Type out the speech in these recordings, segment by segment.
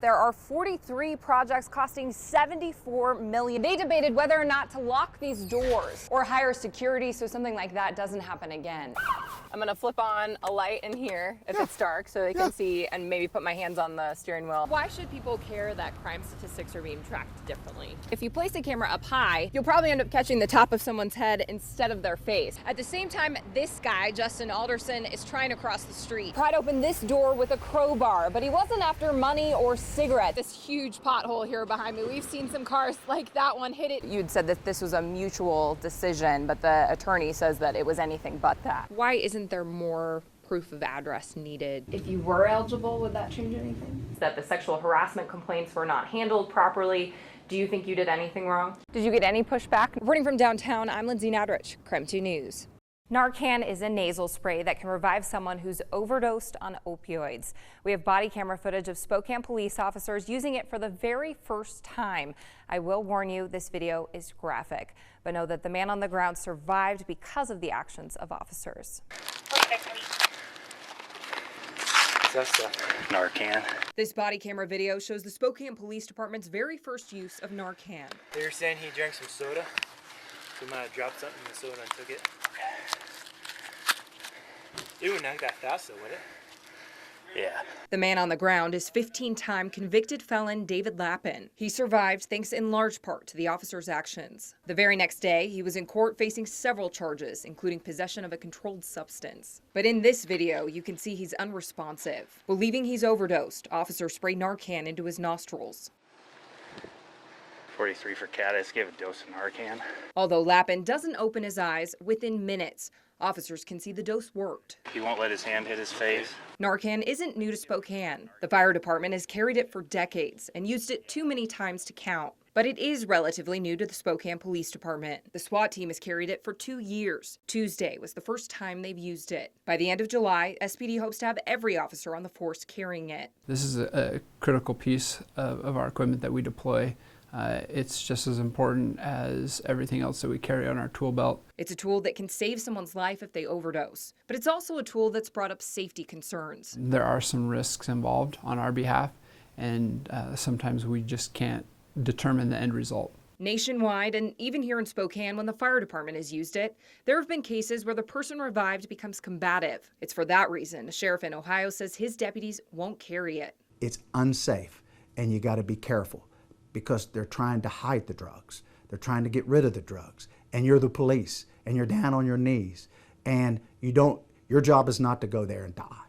There are 43 projects costing $74 million. They debated whether or not to lock these doors or hire security so something like that doesn't happen again. I'm gonna flip on a light in here if it's dark so they can see, and maybe put my hands on the steering wheel. Why should people care that crime statistics are being tracked differently? If you place a camera up high, you'll probably end up catching the top of someone's head instead of their face. At the same time, this guy, Justin Alderson, is trying to cross the street. Tried to open this door with a crowbar, but he wasn't after money or cigarettes. This huge pothole here behind me, we've seen some cars like that one hit it. You'd said that this was a mutual decision, but the attorney says that it was anything but that. Why isn't there more proof of address needed? If you were eligible, would that change anything? That the sexual harassment complaints were not handled properly. Do you think you did anything wrong? Did you get any pushback? Reporting from downtown, I'm Lindsay Nadrich, Crime 2 News. Narcan is a nasal spray that can revive someone who's overdosed on opioids. We have body camera footage of Spokane police officers using it for the very first time. I will warn you, this video is graphic, but know that the man on the ground survived because of the actions of officers. That's the Narcan. This body camera video shows the Spokane Police Department's very first use of Narcan. They were saying he drank some soda, so he might have dropped something in the soda and took it. It wouldn't act that fast though, would it? Yeah. The man on the ground is 15-time convicted felon David Lappin. He survived thanks in large part to the officer's actions. The very next day, he was in court facing several charges, including possession of a controlled substance. But in this video, you can see he's unresponsive. Believing he's overdosed, officers spray Narcan into his nostrils. 43 for Caddis, gave a dose of Narcan. Although Lappin doesn't open his eyes, within minutes, officers can see the dose worked. He won't let his hand hit his face. Narcan isn't new to Spokane. The fire department has carried it for decades and used it too many times to count. But it is relatively new to the Spokane Police Department. The SWAT team has carried it for 2 years. Tuesday was the first time they've used it. By the end of July, SPD hopes to have every officer on the force carrying it. This is a critical piece of our equipment that we deploy. It's just as important as everything else that we carry on our tool belt. It's a tool that can save someone's life if they overdose, but it's also a tool that's brought up safety concerns. There are some risks involved on our behalf, and sometimes we just can't determine the end result. Nationwide, and even here in Spokane, when the fire department has used it, there have been cases where the person revived becomes combative. It's for that reason a sheriff in Ohio says his deputies won't carry it. It's unsafe, and you got to be careful, because they're trying to hide the drugs. They're trying to get rid of the drugs. And you're the police, and you're down on your knees. And your job is not to go there and die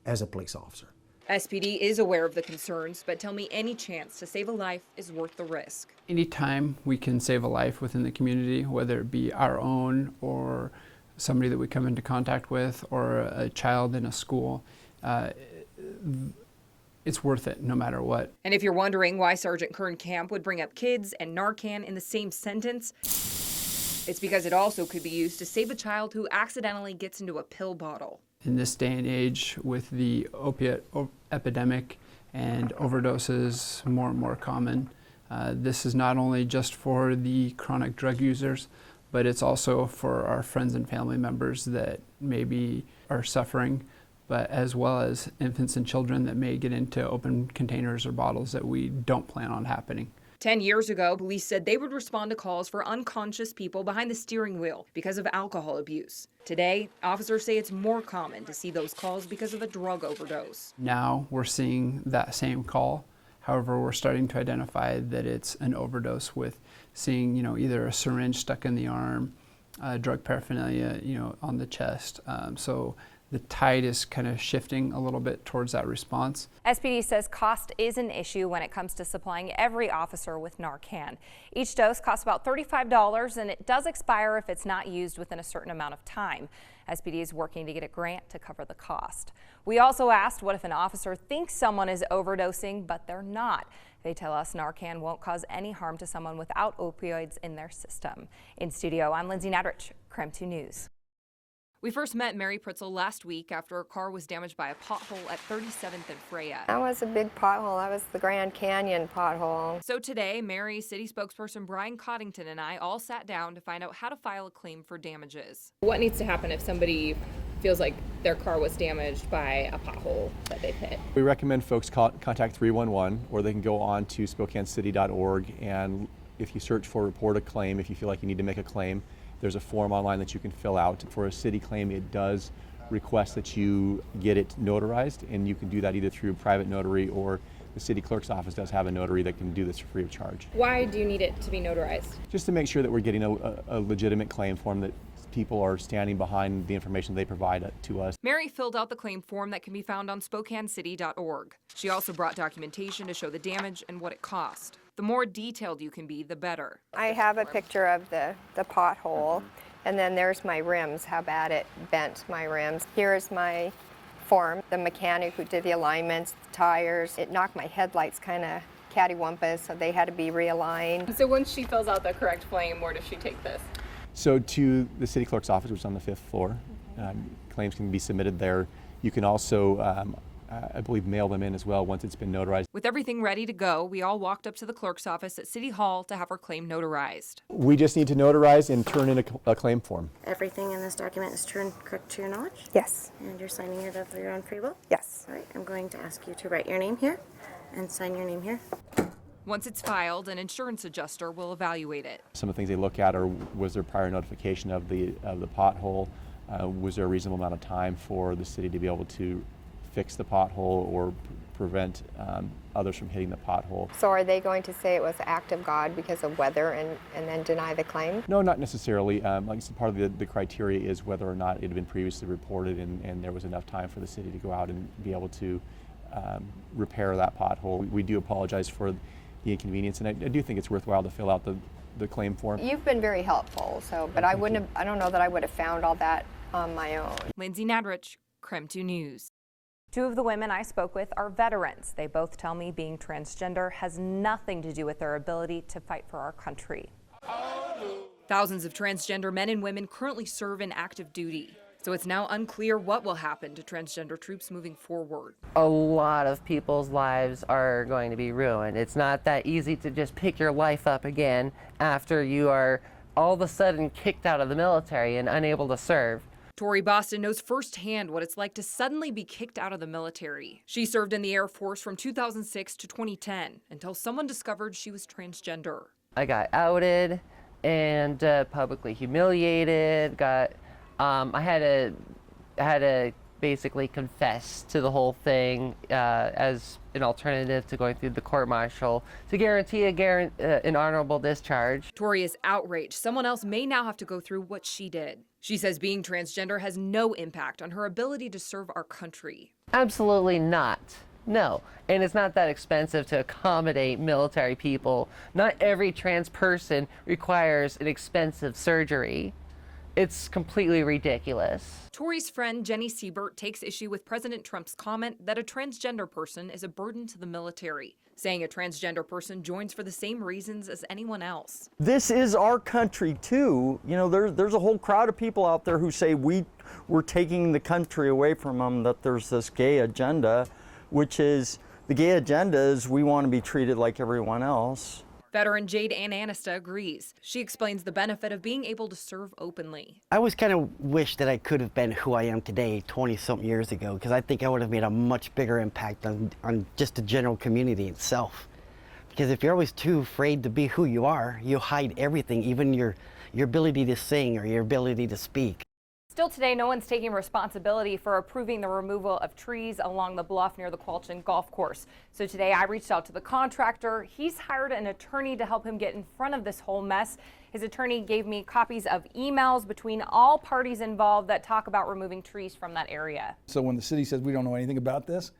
as a police officer. SPD is aware of the concerns, but tell me any chance to save a life is worth the risk. Anytime we can save a life within the community, whether it be our own or somebody that we come into contact with or a child in a school, it's worth it no matter what. And if you're wondering why Sergeant Kern Camp would bring up kids and Narcan in the same sentence, it's because it also could be used to save a child who accidentally gets into a pill bottle. In this day and age, with the opiate epidemic and overdoses more and more common, this is not only just for the chronic drug users, but it's also for our friends and family members that maybe are suffering, but as well as infants and children that may get into open containers or bottles that we don't plan on happening. 10 years ago, police said they would respond to calls for unconscious people behind the steering wheel because of alcohol abuse. Today, officers say it's more common to see those calls because of a drug overdose. Now we're seeing that same call. However, we're starting to identify that it's an overdose with seeing, either a syringe stuck in the arm, drug paraphernalia, on the chest. So the tide is kind of shifting a little bit towards that response. SPD says cost is an issue when it comes to supplying every officer with Narcan. Each dose costs about $35, and it does expire if it's not used within a certain amount of time. SPD is working to get a grant to cover the cost. We also asked what if an officer thinks someone is overdosing, but they're not. They tell us Narcan won't cause any harm to someone without opioids in their system. In studio, I'm Lindsay Nadrich, Crime 2 News. We first met Mary Pritzel last week after her car was damaged by a pothole at 37th and Freya. That was a big pothole. That was the Grand Canyon pothole. So today, Mary, city spokesperson Brian Coddington, and I all sat down to find out how to file a claim for damages. What needs to happen if somebody feels like their car was damaged by a pothole that they've hit. We recommend folks contact 311, or they can go on to SpokaneCity.org, and if you search for report a claim, if you feel like you need to make a claim, there's a form online that you can fill out. For a city claim, it does request that you get it notarized, and you can do that either through private notary, or the city clerk's office does have a notary that can do this for free of charge. Why do you need it to be notarized? Just to make sure that we're getting a legitimate claim form, that people are standing behind the information they provide to us. Mary filled out the claim form that can be found on SpokaneCity.org. She also brought documentation to show the damage and what it cost. The more detailed you can be, the better. I have a picture of the pothole, and then there's my rims, how bad it bent my rims. Here's my form, the mechanic who did the alignments, the tires. It knocked my headlights kind of cattywampus, so they had to be realigned. So once she fills out the correct claim, where does she take this? So to the city clerk's office, which is on the 5th floor. Claims can be submitted there. You can also, I believe, mail them in as well once it's been notarized. With everything ready to go, we all walked up to the clerk's office at City Hall to have our claim notarized. We just need to notarize and turn in a claim form. Everything in this document is true and correct to your knowledge? Yes. And you're signing it of your own free will? Yes. All right, I'm going to ask you to write your name here and sign your name here. Once it's filed, an insurance adjuster will evaluate it. Some of the things they look at are, was there prior notification of the pothole? Was there a reasonable amount of time for the city to be able to fix the pothole or prevent others from hitting the pothole? So are they going to say it was an act of God because of weather and then deny the claim? No, not necessarily. Like I said, part of the criteria is whether or not it had been previously reported and there was enough time for the city to go out and be able to repair that pothole. We do apologize for the inconvenience, and I do think it's worthwhile to fill out the claim form. You've been very helpful, but I don't know that I would have found all that on my own. Lindsay Nadrich, KREM 2 News. Two of the women I spoke with are veterans. They both tell me being transgender has nothing to do with their ability to fight for our country. Thousands of transgender men and women currently serve in active duty. So it's now unclear what will happen to transgender troops moving forward. A lot of people's lives are going to be ruined. It's not that easy to just pick your life up again after you are all of a sudden kicked out of the military and unable to serve. Tori Boston knows firsthand what it's like to suddenly be kicked out of the military. She served in the Air Force from 2006 to 2010 until someone discovered she was transgender. I got outed and publicly humiliated. I had to basically confess to the whole thing as an alternative to going through the court-martial to guarantee an honorable discharge. Tori is outraged someone else may now have to go through what she did. She says being transgender has no impact on her ability to serve our country. Absolutely not. No. And it's not that expensive to accommodate military people. Not every trans person requires an expensive surgery. It's completely ridiculous. Tori's friend Jenny Siebert takes issue with President Trump's comment that a transgender person is a burden to the military, saying a transgender person joins for the same reasons as anyone else. This is our country too. You know, there's a whole crowd of people out there who say we're taking the country away from them, that there's this gay agenda, which is, the gay agenda is we want to be treated like everyone else. Veteran Jade Ann Anista agrees. She explains the benefit of being able to serve openly. I always kind of wish that I could have been who I am today 20-something years ago, because I think I would have made a much bigger impact on just the general community itself. Because if you're always too afraid to be who you are, you hide everything, even your ability to sing or your ability to speak. Still today, no one's taking responsibility for approving the removal of trees along the bluff near the Qualchin Golf Course. So today I reached out to the contractor. He's hired an attorney to help him get in front of this whole mess. His attorney gave me copies of emails between all parties involved that talk about removing trees from that area. So when the city says we don't know anything about this,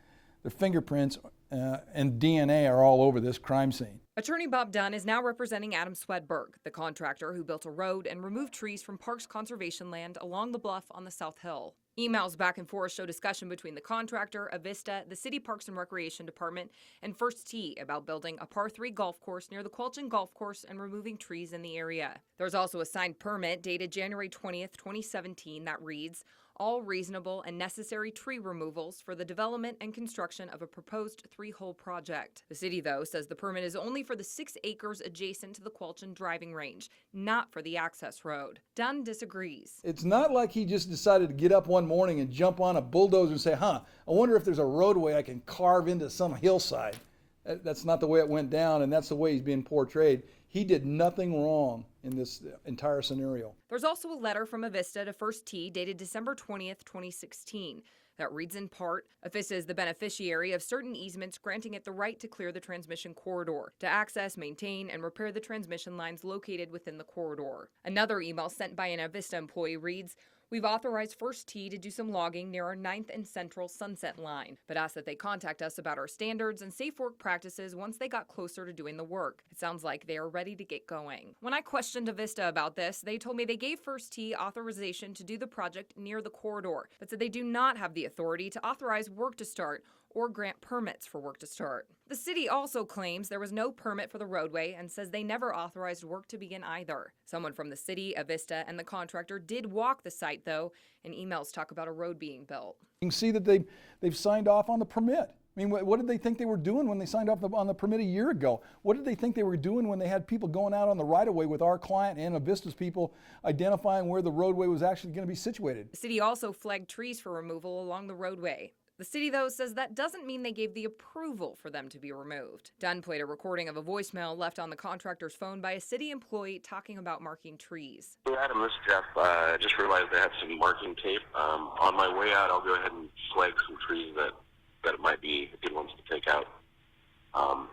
their fingerprints and DNA are all over this crime scene. Attorney Bob Dunn is now representing Adam Swedberg, the contractor who built a road and removed trees from Parks Conservation land along the bluff on the South Hill. Emails back and forth show discussion between the contractor, Avista, the City Parks and Recreation Department, and First Tee about building a par 3 golf course near the Qualchin Golf Course and removing trees in the area. There's also a signed permit dated January 20th, 2017 that reads, all reasonable and necessary tree removals for the development and construction of a proposed 3-hole project. The city, though, says the permit is only for the 6 acres adjacent to the Qualchin driving range, not for the access road. Dunn disagrees. It's not like he just decided to get up one morning and jump on a bulldozer and say, I wonder if there's a roadway I can carve into some hillside. That's not the way it went down, and that's the way he's being portrayed. He did nothing wrong in this entire scenario. There's also a letter from Avista to First Tee dated December 20th, 2016. That reads in part, Avista is the beneficiary of certain easements granting it the right to clear the transmission corridor, to access, maintain, and repair the transmission lines located within the corridor. Another email sent by an Avista employee reads, we've authorized First Tee to do some logging near our 9th and Central Sunset line, but asked that they contact us about our standards and safe work practices once they got closer to doing the work. It sounds like they are ready to get going. When I questioned Avista about this, they told me they gave First Tee authorization to do the project near the corridor, but said they do not have the authority to authorize work to start or grant permits for work to start. The city also claims there was no permit for the roadway and says they never authorized work to begin either. Someone from the city, Avista, and the contractor did walk the site, though, and emails talk about a road being built. You can see that they've signed off on the permit. I mean, what did they think they were doing when they signed off on the permit a year ago? What did they think they were doing when they had people going out on the right-of-way with our client and Avista's people identifying where the roadway was actually going to be situated? The city also flagged trees for removal along the roadway. The city, though, says that doesn't mean they gave the approval for them to be removed. Dunn played a recording of a voicemail left on the contractor's phone by a city employee talking about marking trees. Hey Adam, this is Jeff. I just realized I had some marking tape. On my way out, I'll go ahead and flag some trees that might be good ones to take out.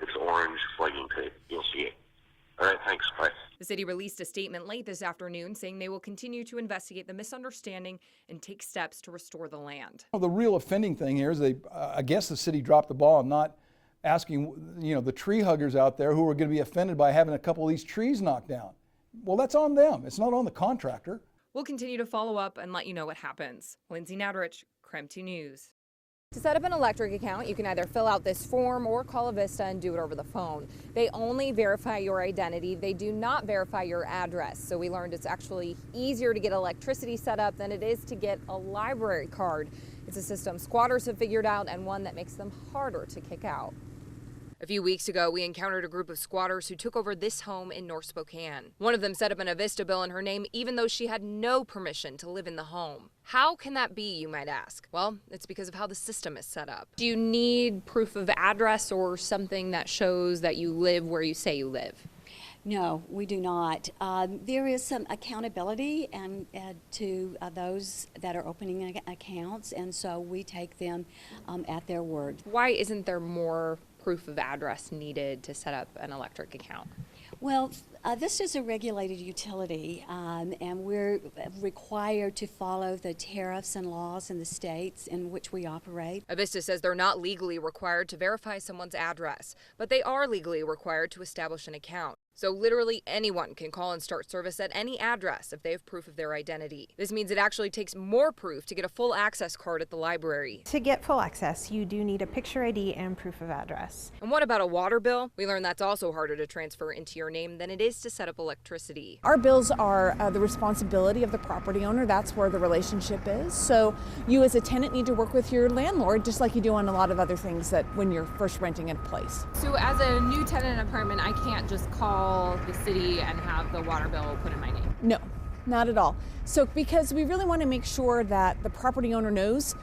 It's orange flagging tape. You'll see it. All right, thanks. Bye. The city released a statement late this afternoon saying they will continue to investigate the misunderstanding and take steps to restore the land. The real offending thing here is I guess the city dropped the ball on not asking, the tree huggers out there who are going to be offended by having a couple of these trees knocked down. Well, that's on them. It's not on the contractor. We'll continue to follow up and let you know what happens. Lindsay Nadrich, KREM 2 News. To set up an electric account, you can either fill out this form or call Avista and do it over the phone. They only verify your identity. They do not verify your address. So we learned it's actually easier to get electricity set up than it is to get a library card. It's a system squatters have figured out and one that makes them harder to kick out. A few weeks ago, we encountered a group of squatters who took over this home in North Spokane. One of them set up an Avista bill in her name even though she had no permission to live in the home. How can that be, you might ask? Well, it's because of how the system is set up. Do you need proof of address or something that shows that you live where you say you live? No, we do not. There is some accountability to those that are opening accounts, and so we take them at their word. Why isn't there more proof of address needed to set up an electric account? Well, this is a regulated utility, and we're required to follow the tariffs and laws in the states in which we operate. Avista says they're not legally required to verify someone's address, but they are legally required to establish an account. So literally anyone can call and start service at any address if they have proof of their identity. This means it actually takes more proof to get a full access card at the library. To get full access, you do need a picture ID and proof of address. And what about a water bill? We learned that's also harder to transfer into your name than it is to set up electricity. Our bills are the responsibility of the property owner. That's where the relationship is. So you as a tenant need to work with your landlord just like you do on a lot of other things that when you're first renting a place. So as a new tenant apartment, I can't just call the city and have the water bill put in my name? No, not at all. So because we really want to make sure that the property owner knows.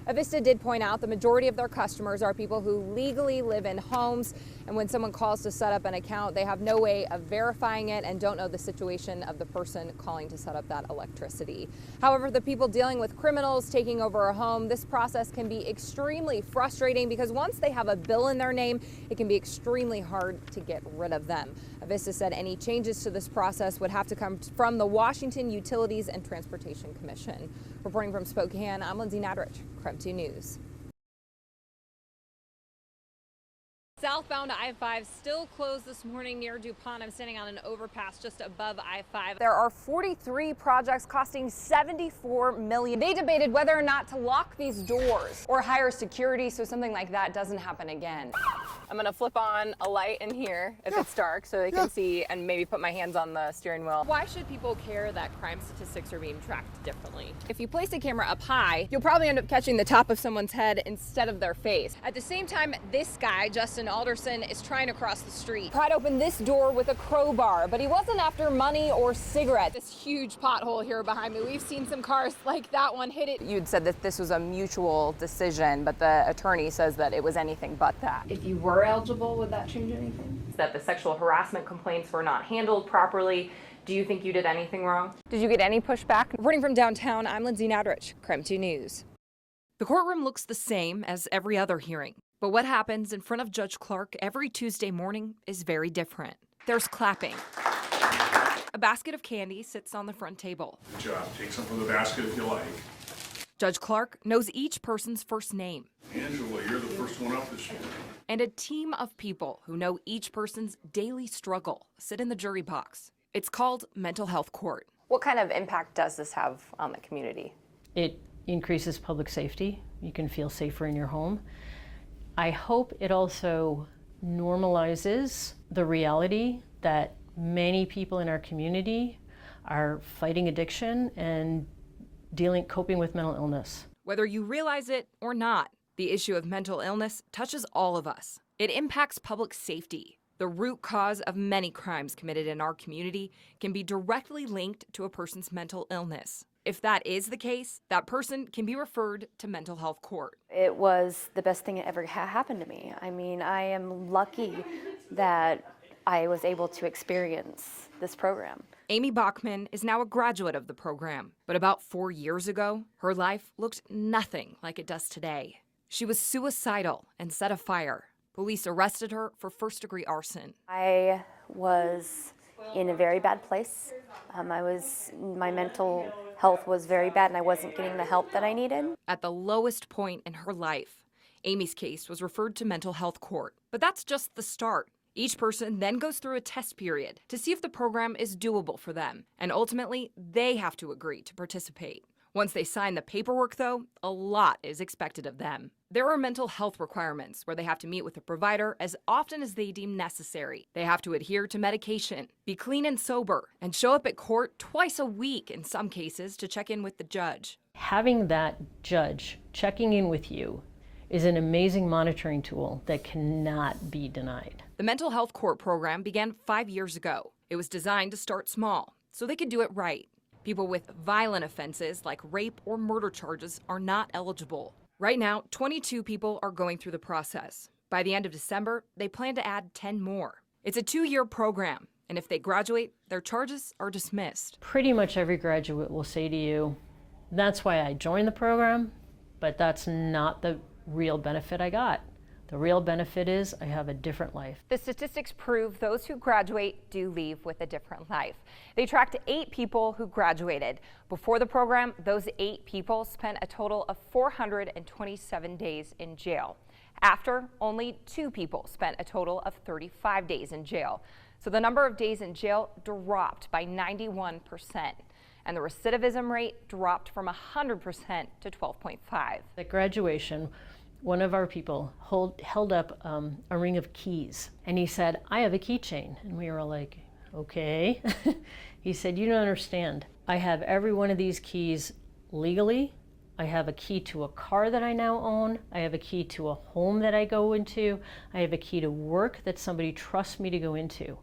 Avista did point out the majority of their customers are people who legally live in homes, and when someone calls to set up an account, they have no way of verifying it and don't know the situation of the person calling to set up that electricity. However, the people dealing with criminals taking over a home, this process can be extremely frustrating because once they have a bill in their name, it can be extremely hard to get rid of them. Avista said any changes to this process would have to come from the Washington Utilities and Transportation Commission. Reporting from Spokane, I'm Lindsay Nadrich, KREM 2 News. Southbound I-5 still closed this morning near DuPont. I'm standing on an overpass just above I-5. There are 43 projects costing $74 million. They debated whether or not to lock these doors or hire security so something like that doesn't happen again. I'm gonna flip on a light in here if it's dark so they can see, and maybe put my hands on the steering wheel. Why should people care that crime statistics are being tracked differently? If you place a camera up high, you'll probably end up catching the top of someone's head instead of their face. At the same time, this guy, Justin Alderson, is trying to cross the street. Tried to open this door with a crowbar, but he wasn't after money or cigarettes. This huge pothole here behind me, we've seen some cars like that one hit it. You'd said that this was a mutual decision, but the attorney says that it was anything but that. If you were eligible, would that change anything? That the sexual harassment complaints were not handled properly. Do you think you did anything wrong? Did you get any pushback? Reporting from downtown, I'm Lindsay Nadrich, Crime 2 News. The courtroom looks the same as every other hearing, but what happens in front of Judge Clark every Tuesday morning is very different. There's clapping. A basket of candy sits on the front table. Good job. Take some from the basket if you like. Judge Clark knows each person's first name. Angela, you're the first one up this morning. And a team of people who know each person's daily struggle sit in the jury box. It's called mental health court. What kind of impact does this have on the community? It increases public safety. You can feel safer in your home. I hope it also normalizes the reality that many people in our community are fighting addiction and coping with mental illness. Whether you realize it or not, the issue of mental illness touches all of us. It impacts public safety. The root cause of many crimes committed in our community can be directly linked to a person's mental illness. If that is the case, that person can be referred to mental health court. It was the best thing that ever happened to me. I mean, I am lucky that I was able to experience this program. Amy Bachman is now a graduate of the program, but about 4 years ago, her life looked nothing like it does today. She was suicidal and set a fire. Police arrested her for first-degree arson. I was in a very bad place. My mental health was very bad and I wasn't getting the help that I needed. At the lowest point in her life, Amy's case was referred to mental health court. But that's just the start. Each person then goes through a test period to see if the program is doable for them, and ultimately, they have to agree to participate. Once they sign the paperwork, though, a lot is expected of them. There are mental health requirements where they have to meet with a provider as often as they deem necessary. They have to adhere to medication, be clean and sober, and show up at court twice a week in some cases to check in with the judge. Having that judge checking in with you is an amazing monitoring tool that cannot be denied. The mental health court program began 5 years ago. It was designed to start small, so they could do it right. People with violent offenses like rape or murder charges are not eligible. Right now, 22 people are going through the process. By the end of December, they plan to add 10 more. It's a 2-year program, and if they graduate, their charges are dismissed. Pretty much every graduate will say to you, that's why I joined the program, but that's not the real benefit I got. The real benefit is I have a different life. The statistics prove those who graduate do leave with a different life. They tracked 8 people who graduated. Before the program, those 8 people spent a total of 427 days in jail. After, only 2 people spent a total of 35 days in jail. So the number of days in jail dropped by 91%, and the recidivism rate dropped from 100% to 12.5. At graduation, one of our people held up a ring of keys, and he said, I have a keychain. And we were all like, okay. He said, you don't understand. I have every one of these keys legally. I have a key to a car that I now own. I have a key to a home that I go into. I have a key to work that somebody trusts me to go into.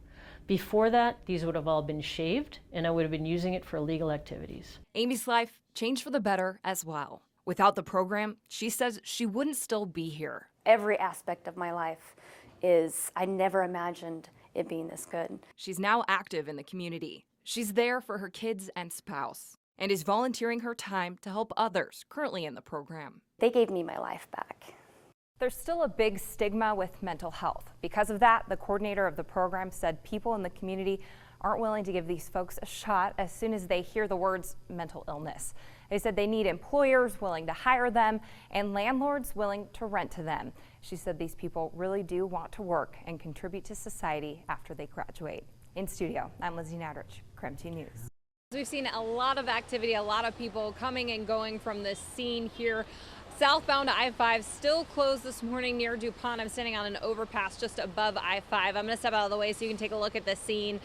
Before that, these would have all been shaved, and I would have been using it for illegal activities. Amy's life changed for the better as well. Without the program, she says she wouldn't still be here. Every aspect of my life I never imagined it being this good. She's now active in the community. She's there for her kids and spouse, and is volunteering her time to help others currently in the program. They gave me my life back. There's still a big stigma with mental health. Because of that, the coordinator of the program said people in the community aren't willing to give these folks a shot as soon as they hear the words mental illness. They said they need employers willing to hire them and landlords willing to rent to them. She said these people really do want to work and contribute to society after they graduate. In studio, I'm Lindsay Nadrich, KREM 2 News. We've seen a lot of activity, a lot of people coming and going from this scene here. Southbound I-5 still closed this morning near DuPont. I'm standing on an overpass just above I-5. I'm going to step out of the way so you can take a look at the scene.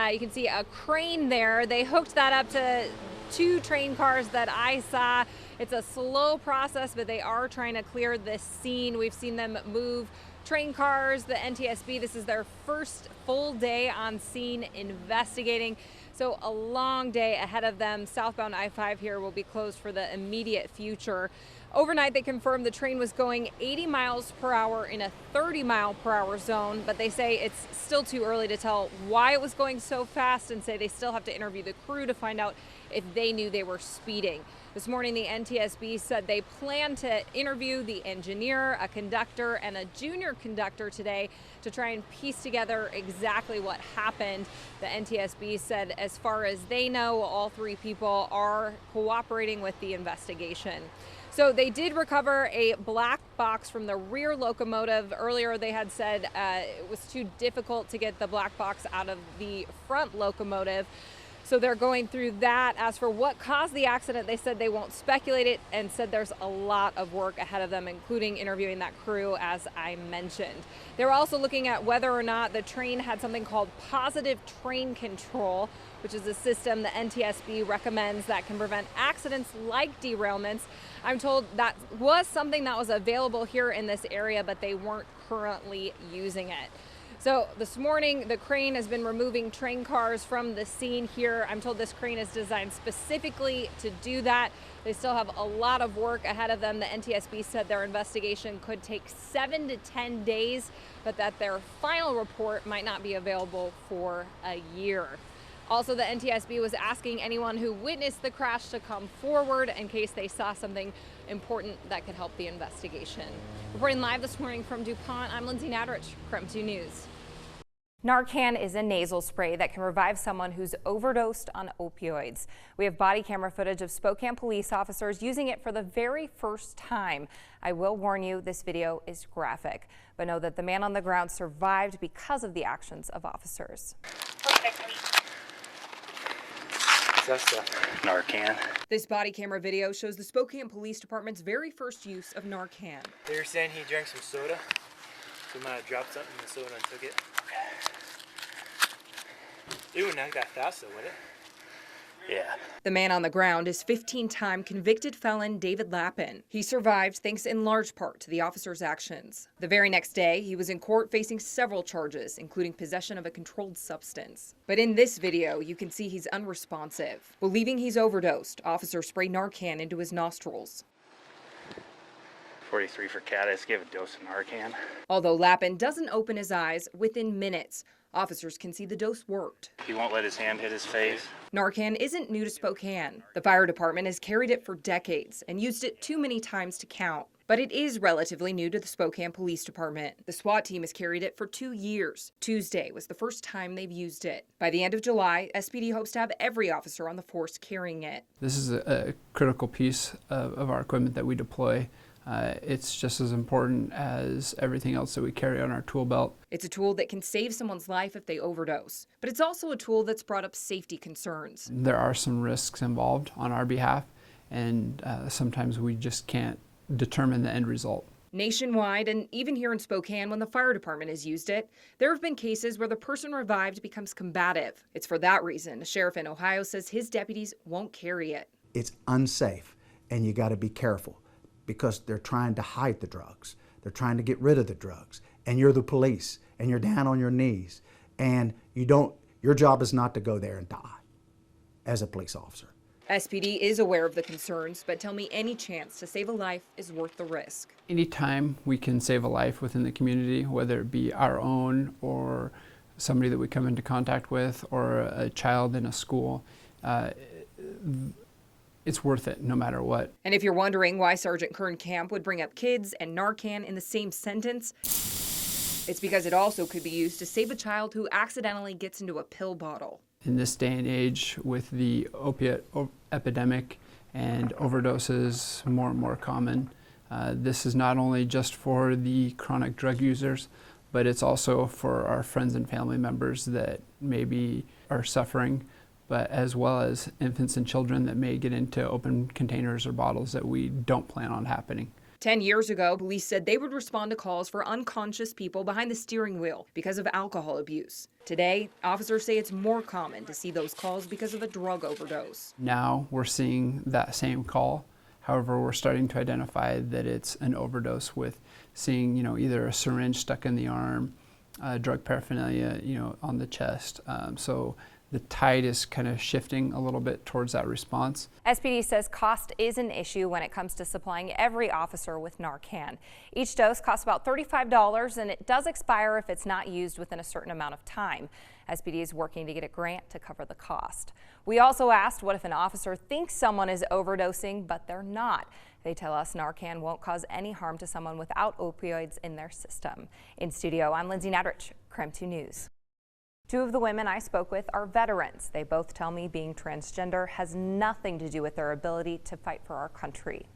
You can see a crane there. They hooked that up to 2 train cars that I saw. It's a slow process, but they are trying to clear this scene. We've seen them move train cars, the NTSB. This is their first full day on scene investigating. So a long day ahead of them. Southbound I-5 here will be closed for the immediate future. Overnight, they confirmed the train was going 80 miles per hour in a 30-mile-per-hour zone, but they say it's still too early to tell why it was going so fast and say they still have to interview the crew to find out if they knew they were speeding. This morning, the NTSB said they plan to interview the engineer, a conductor, and a junior conductor today to try and piece together exactly what happened. The NTSB said as far as they know, all 3 people are cooperating with the investigation. So they did recover a black box from the rear locomotive. Earlier they had said it was too difficult to get the black box out of the front locomotive. So they're going through that. As for what caused the accident, they said they won't speculate it and said there's a lot of work ahead of them, including interviewing that crew, as I mentioned. They're also looking at whether or not the train had something called positive train control, which is a system the NTSB recommends that can prevent accidents like derailments. I'm told that was something that was available here in this area, but they weren't currently using it. So this morning, the crane has been removing train cars from the scene here. I'm told this crane is designed specifically to do that. They still have a lot of work ahead of them. The NTSB said their investigation could take 7 to 10 days, but that their final report might not be available for a year. Also, the NTSB was asking anyone who witnessed the crash to come forward in case they saw something important that could help the investigation. Reporting live this morning from DuPont, I'm Lindsay Nadrich, KREM 2 News. Narcan is a nasal spray that can revive someone who's overdosed on opioids. We have body camera footage of Spokane police officers using it for the very first time. I will warn you, this video is graphic, but know that the man on the ground survived because of the actions of officers. That's the Narcan. This body camera video shows the Spokane Police Department's very first use of Narcan. They were saying he drank some soda, so we might have dropped something in the soda and took it. It wouldn't act that fast though, would it? Yeah. The man on the ground is 15-time convicted felon David Lappin. He survived thanks in large part to the officer's actions. The very next day, he was in court facing several charges, including possession of a controlled substance. But in this video, you can see he's unresponsive. Believing he's overdosed, officers spray Narcan into his nostrils. 43 for Caddis, give a dose of Narcan. Although Lappin doesn't open his eyes, within minutes, officers can see the dose worked. He won't let his hand hit his face. Narcan isn't new to Spokane. The fire department has carried it for decades and used it too many times to count. But it is relatively new to the Spokane Police Department. The SWAT team has carried it for 2 years. Tuesday was the first time they've used it. By the end of July, SPD hopes to have every officer on the force carrying it. This is a critical piece of our equipment that we deploy. It's just as important as everything else that we carry on our tool belt. It's a tool that can save someone's life if they overdose, but it's also a tool that's brought up safety concerns. There are some risks involved on our behalf, and sometimes we just can't determine the end result. Nationwide, and even here in Spokane, when the fire department has used it, there have been cases where the person revived becomes combative. It's for that reason a sheriff in Ohio says his deputies won't carry it. It's unsafe, and you got to be careful, because they're trying to hide the drugs. They're trying to get rid of the drugs. And you're the police, and you're down on your knees. And your job is not to go there and die as a police officer. SPD is aware of the concerns, but tell me any chance to save a life is worth the risk. Anytime we can save a life within the community, whether it be our own or somebody that we come into contact with or a child in a school, it's worth it no matter what. And if you're wondering why Sergeant Kern Camp would bring up kids and Narcan in the same sentence, It's because it also could be used to save a child who accidentally gets into a pill bottle. In this day and age, with the opiate epidemic and overdoses more and more common, this is not only just for the chronic drug users, but it's also for our friends and family members that maybe are suffering, but as well as infants and children that may get into open containers or bottles that we don't plan on happening. 10 years ago, police said they would respond to calls for unconscious people behind the steering wheel because of alcohol abuse. Today, officers say it's more common to see those calls because of a drug overdose. Now we're seeing that same call. However, we're starting to identify that it's an overdose with seeing, either a syringe stuck in the arm, drug paraphernalia, on the chest. So the tide is kind of shifting a little bit towards that response. SPD says cost is an issue when it comes to supplying every officer with Narcan. Each dose costs about $35, and it does expire if it's not used within a certain amount of time. SPD is working to get a grant to cover the cost. We also asked, what if an officer thinks someone is overdosing, but they're not? They tell us Narcan won't cause any harm to someone without opioids in their system. In studio, I'm Lindsay Nadrich, KREM 2 News. Two of the women I spoke with are veterans. They both tell me being transgender has nothing to do with their ability to fight for our country.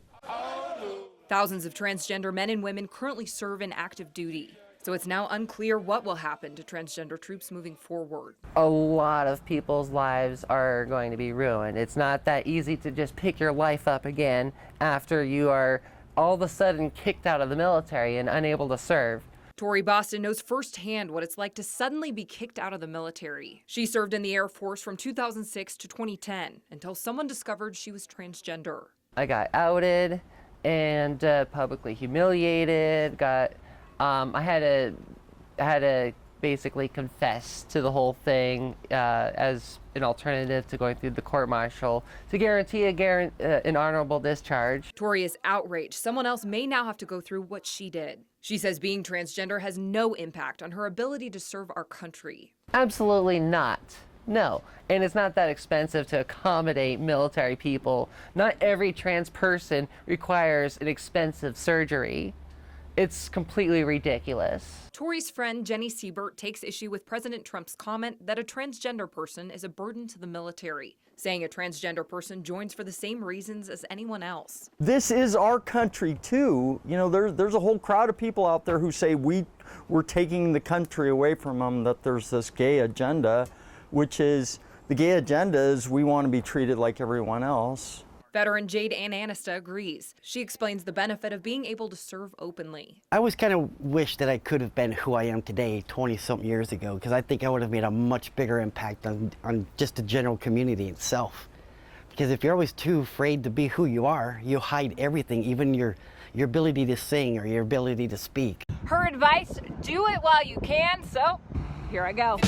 Thousands of transgender men and women currently serve in active duty. So it's now unclear what will happen to transgender troops moving forward. A lot of people's lives are going to be ruined. It's not that easy to just pick your life up again after you are all of a sudden kicked out of the military and unable to serve. Tori Boston knows firsthand what it's like to suddenly be kicked out of the military. She served in the Air Force from 2006 to 2010 until someone discovered she was transgender. I got outed and publicly humiliated. I had to basically confess to the whole thing as an alternative to going through the court-martial to guarantee an honorable discharge. Tori is outraged someone else may now have to go through what she did. She says being transgender has no impact on her ability to serve our country. Absolutely not. No. And it's not that expensive to accommodate military people. Not every trans person requires an expensive surgery. It's completely ridiculous. Tori's friend Jenny Siebert takes issue with President Trump's comment that a transgender person is a burden to the military, saying a transgender person joins for the same reasons as anyone else. This is our country too. There's a whole crowd of people out there who say we're taking the country away from them, that there's this gay agenda, which is, the gay agenda is we want to be treated like everyone else. Veteran Jade Ann Anista agrees. She explains the benefit of being able to serve openly. I always kind of wish that I could have been who I am today 20-something years ago, because I think I would have made a much bigger impact on just the general community itself. Because if you're always too afraid to be who you are, you hide everything, even your ability to sing or your ability to speak. Her advice, do it while you can, so here I go.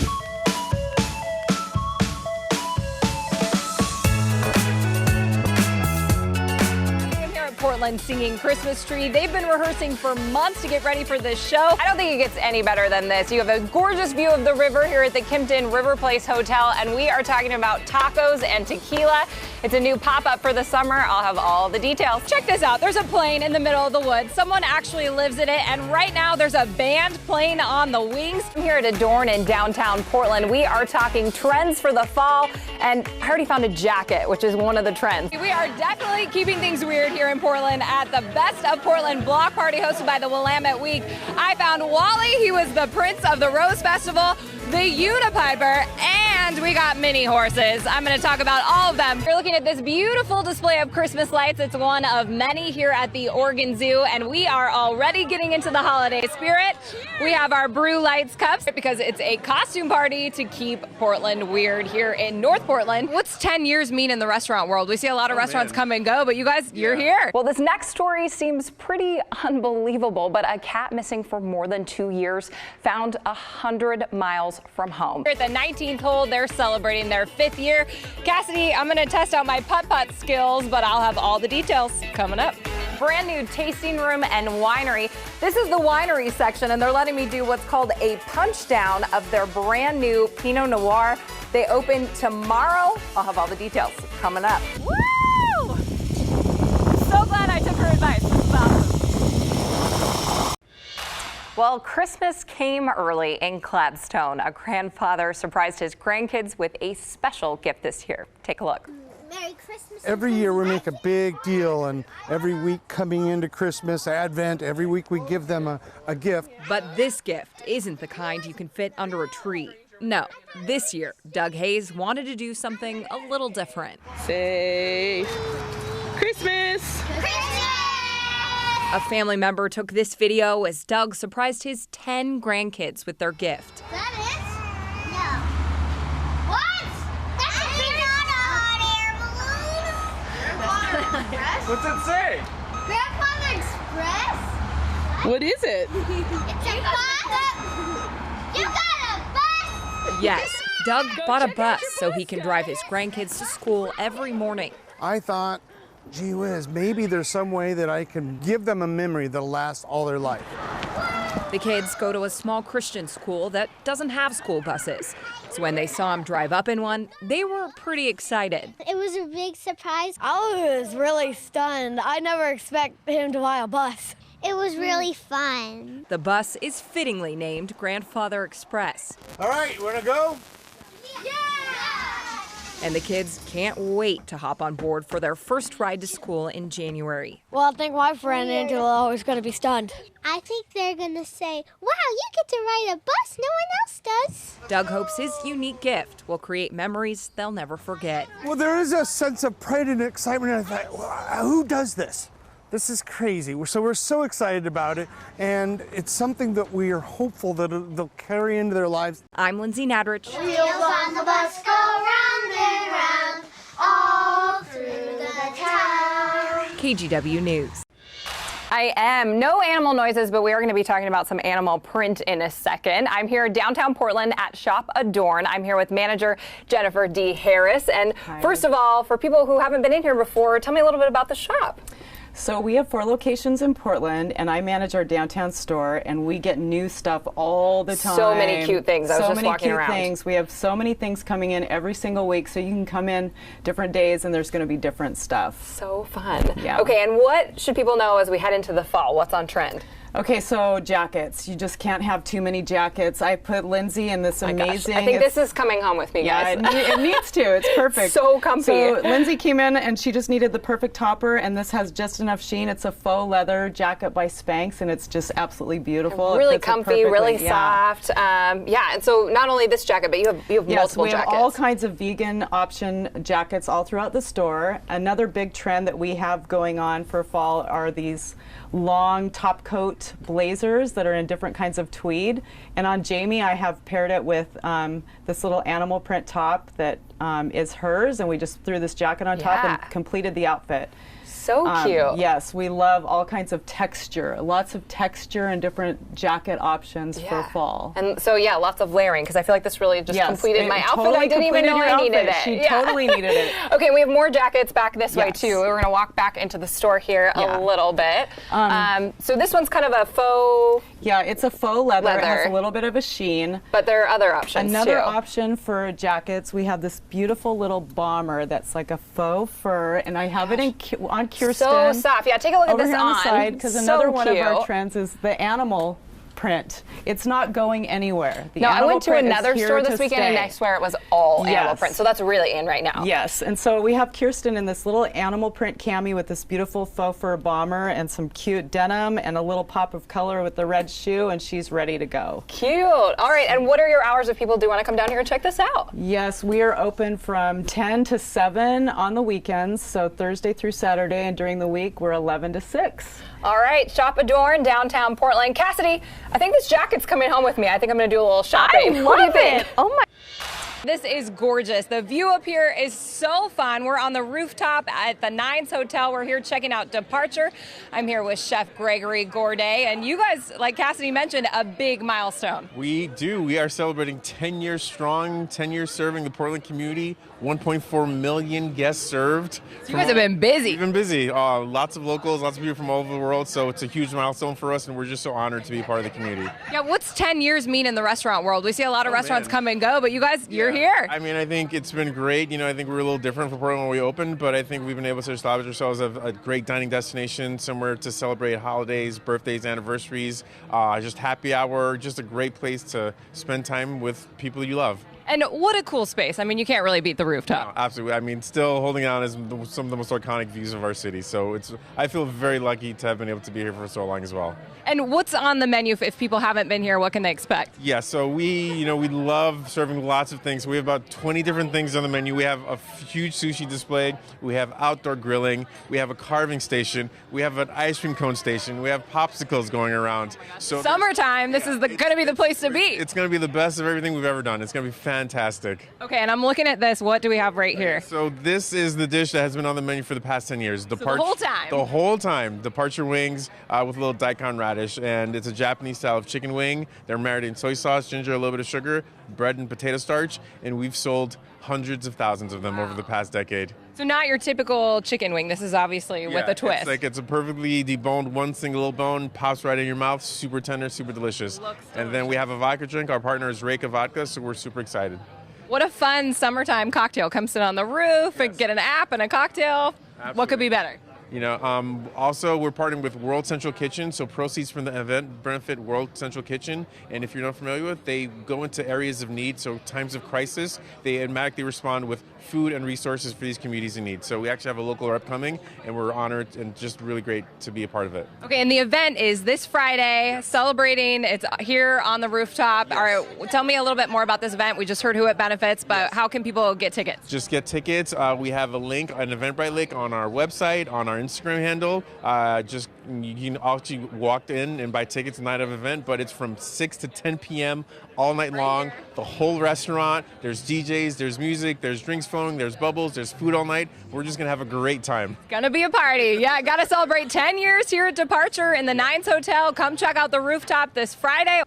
Portland singing Christmas Tree. They've been rehearsing for months to get ready for this show. I don't think it gets any better than this. You have a gorgeous view of the river here at the Kimpton River Place Hotel, and we are talking about tacos and tequila. It's a new pop-up for the summer. I'll have all the details. Check this out. There's a plane in the middle of the woods. Someone actually lives in it, and right now there's a band playing on the wings. I'm here at Adorn in downtown Portland. We are talking trends for the fall, and I already found a jacket, which is one of the trends. We are definitely keeping things weird here in Portland at the Best of Portland block party hosted by the Willamette Week. I found Wally. He was the Prince of the Rose Festival, the Unipiper, and we got mini horses. I'm going to talk about all of them. You're looking at this beautiful display of Christmas lights. It's one of many here at the Oregon Zoo, and we are already getting into the holiday spirit. We have our Brew Lights cups because it's a costume party to keep Portland weird here in North Portland. What's 10 years mean in the restaurant world? We see a lot of restaurants come and go, but you guys, you're here. Well, this next story seems pretty unbelievable, but a cat missing for more than 2 years found 100 miles from home. Here at the 19th hole, they're celebrating their 5th year. Cassidy, I'm gonna test out my putt-putt skills, but I'll have all the details coming up. Brand new tasting room and winery. This is the winery section, and they're letting me do what's called a punch down of their brand new Pinot Noir. They open tomorrow. I'll have all the details coming up. Woo! So glad I took her advice. This is awesome. Well, Christmas came early in Gladstone. A grandfather surprised his grandkids with a special gift this year. Take a look. Merry Christmas. Every year we make a big deal, and every week coming into Christmas, Advent, every week we give them a gift. But this gift isn't the kind you can fit under a tree. No, this year, Doug Hayes wanted to do something a little different. Say Christmas! A family member took this video as Doug surprised his 10 grandkids with their gift. That is? No. What? That's not a hot air balloon. What's it say? Grandfather Express? What is it? It's a bus. You got a bus? Yes, Doug bought a bus so he can drive his grandkids to school every morning. I thought, gee whiz, maybe there's some way that I can give them a memory that'll last all their life. The kids go to a small Christian school that doesn't have school buses. So when they saw him drive up in one, they were pretty excited. It was a big surprise. I was really stunned. I never expected him to buy a bus. It was really fun. The bus is fittingly named Grandfather Express. All right, you wanna go? And the kids can't wait to hop on board for their first ride to school in January. Well, I think my friend Angela is going to be stunned. I think they're going to say, wow, you get to ride a bus. No one else does. Doug hopes his unique gift will create memories they'll never forget. Well, there is a sense of pride and excitement. I thought, well, who does this? This is crazy. We're so excited about it, and it's something that we are hopeful that they'll carry into their lives. I'm Lindsay Nadrich. Wheels on the bus go round and round, all through the town. KGW News. I am. No animal noises, but we are going to be talking about some animal print in a second. I'm here downtown Portland at Shop Adorn. I'm here with manager Jennifer D. Harris. And first of all, for people who haven't been in here before, tell me a little bit about the shop. So we have 4 locations in Portland, and I manage our downtown store, and we get new stuff all the time. So many cute things. I was just walking around. So many cute things. We have so many things coming in every single week, so you can come in different days, and there's going to be different stuff. So fun. Yeah. Okay, and what should people know as we head into the fall? What's on trend? Okay, so jackets. You just can't have too many jackets. I put Lindsay in this amazing... I think this is coming home with me, guys. Yeah, it needs to. It's perfect. So comfy. So Lindsay came in and she just needed the perfect topper, and this has just enough sheen. It's a faux leather jacket by Spanx, and it's just absolutely beautiful. Really comfy, really soft. Yeah, and so not only this jacket, but you have multiple jackets. We have all kinds of vegan option jackets all throughout the store. Another big trend that we have going on for fall are these long top coat blazers that are in different kinds of tweed. And on Jamie, I have paired it with this little animal print top that is hers, and we just threw this jacket on top and completed the outfit. So cute. Yes, we love all kinds of texture, lots of texture and different jacket options for fall. And so, yeah, lots of layering, because I feel like this really just completed my outfit. Totally I didn't even know I needed it. She totally needed it. Okay, we have more jackets back this way, too. We're going to walk back into the store here a little bit. So this one's kind of a faux... Yeah, it's a faux leather. It has a little bit of a sheen. But there are other options, Another option for jackets, we have this beautiful little bomber that's like a faux fur, and I have it on Kirsten. So soft. Yeah, take a look at this over here on the side, because another one of our cute. trends is the animal print. It's not going anywhere. No, I went to another store this weekend and I swear it was all animal print. So that's really in right now. Yes, and so we have Kirsten in this little animal print cami with this beautiful faux fur bomber and some cute denim and a little pop of color with the red shoe, and she's ready to go. Cute. All right, and what are your hours if people do want to come down here and check this out? Yes, we are open from 10 to 7 on the weekends, so Thursday through Saturday, and during the week we're 11 to 6. All right, Shop Adorn, downtown Portland. Cassidy, I think this jacket's coming home with me. I think I'm going to do a little shopping. I love what do you think? It. Oh my. This is gorgeous. The view up here is so fun. We're on the rooftop at the Nines Hotel. We're here checking out Departure. I'm here with Chef Gregory Gourdet, and you guys, like Cassidy mentioned, a big milestone. We do. We are celebrating 10 years strong, 10 years serving the Portland community, 1.4 million guests served. So you guys have been busy. We've been busy. Lots of locals, lots of people from all over the world, so it's a huge milestone for us, and we're just so honored to be a part of the community. Yeah, what's 10 years mean in the restaurant world? We see a lot of restaurants come and go, but you guys, you're here. I mean, I think it's been great. You know, I think we're a little different from Portland when we opened, but I think we've been able to establish ourselves as a great dining destination, somewhere to celebrate holidays, birthdays, anniversaries, just happy hour, just a great place to spend time with people you love. And what a cool space. I mean, you can't really beat the rooftop. No, absolutely. I mean, still holding on as some of the most iconic views of our city. So I feel very lucky to have been able to be here for so long as well. And what's on the menu if people haven't been here? What can they expect? Yeah, so we love serving lots of things. We have about 20 different things on the menu. We have a huge sushi display. We have outdoor grilling. We have a carving station. We have an ice cream cone station. We have popsicles going around. So summertime, this is going to be the place to be. It's going to be the best of everything we've ever done. It's going to be fantastic. Okay, and I'm looking at this. What do we have right here? So this is the dish that has been on the menu for the past 10 years. The whole time? The whole time. Departure wings with a little daikon radish. And it's a Japanese style of chicken wing. They're marinated in soy sauce, ginger, a little bit of sugar, bread and potato starch. And we've sold hundreds of thousands of them over the past decade. So not your typical chicken wing. This is obviously with a twist. It's a perfectly deboned, one single little bone, pops right in your mouth, super tender, super delicious. And then we have a vodka drink. Our partner is Reika Vodka, so we're super excited. What a fun summertime cocktail. Come sit on the roof and get an app and a cocktail. Absolutely. What could be better? You know, also we're partnering with World Central Kitchen, so proceeds from the event benefit World Central Kitchen. And if you're not familiar with, they go into areas of need, so times of crisis, they automatically respond with food and resources for these communities in need. So we actually have a local rep coming, and we're honored and just really great to be a part of it. Okay, and the event is this Friday, celebrating. It's here on the rooftop. Yes. All right, tell me a little bit more about this event. We just heard who it benefits, but how can people get tickets? Just get tickets. We have a link, an Eventbrite link on our website, on our Instagram handle. You can actually walk in and buy tickets the night of the event, but it's from 6 to 10 p.m. all night long. The whole restaurant. There's DJs, there's music, there's drinks flowing, there's bubbles, there's food all night. We're just going to have a great time. Gonna be a party. Yeah, got to celebrate 10 years here at Departure in the Nines Hotel. Come check out the rooftop this Friday.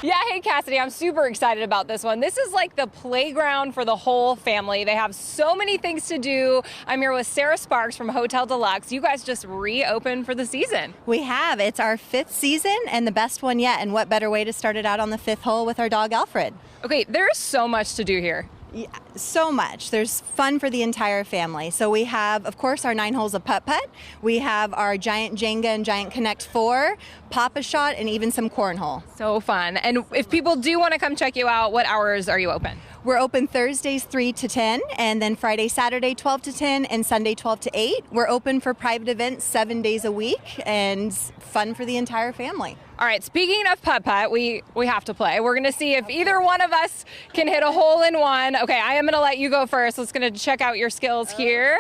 Yeah, hey Cassidy, I'm super excited about this one. This is like the playground for the whole family. They have so many things to do. I'm here with Sarah Sparks from Hotel Deluxe. You guys just reopened for the season. We have. It's our 5th season and the best one yet. And what better way to start it out on the 5th hole with our dog Alfred? Okay, there's so much to do here. Yeah, so much. There's fun for the entire family. So we have, of course, our 9 holes of putt-putt. We have our giant Jenga and giant Connect 4, Pop-A-Shot, and even some cornhole. So fun. And if people do want to come check you out, what hours are you open? We're open Thursdays 3 to 10, and then Friday, Saturday 12 to 10, and Sunday 12 to 8. We're open for private events 7 days a week, and fun for the entire family. All right, speaking of putt-putt, we have to play. We're going to see if either one of us can hit a hole in one. Okay, I am going to let you go first. Let's going to check out your skills here.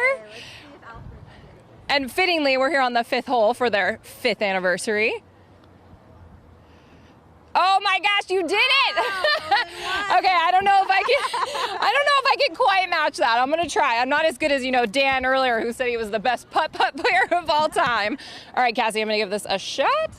And fittingly, we're here on the 5th hole for their 5th anniversary. Oh my gosh, you did it! Okay, I don't know if I can quite match that. I'm gonna try. I'm not as good as, Dan earlier, who said he was the best putt-putt player of all time. All right, Cassie, I'm gonna give this a shot.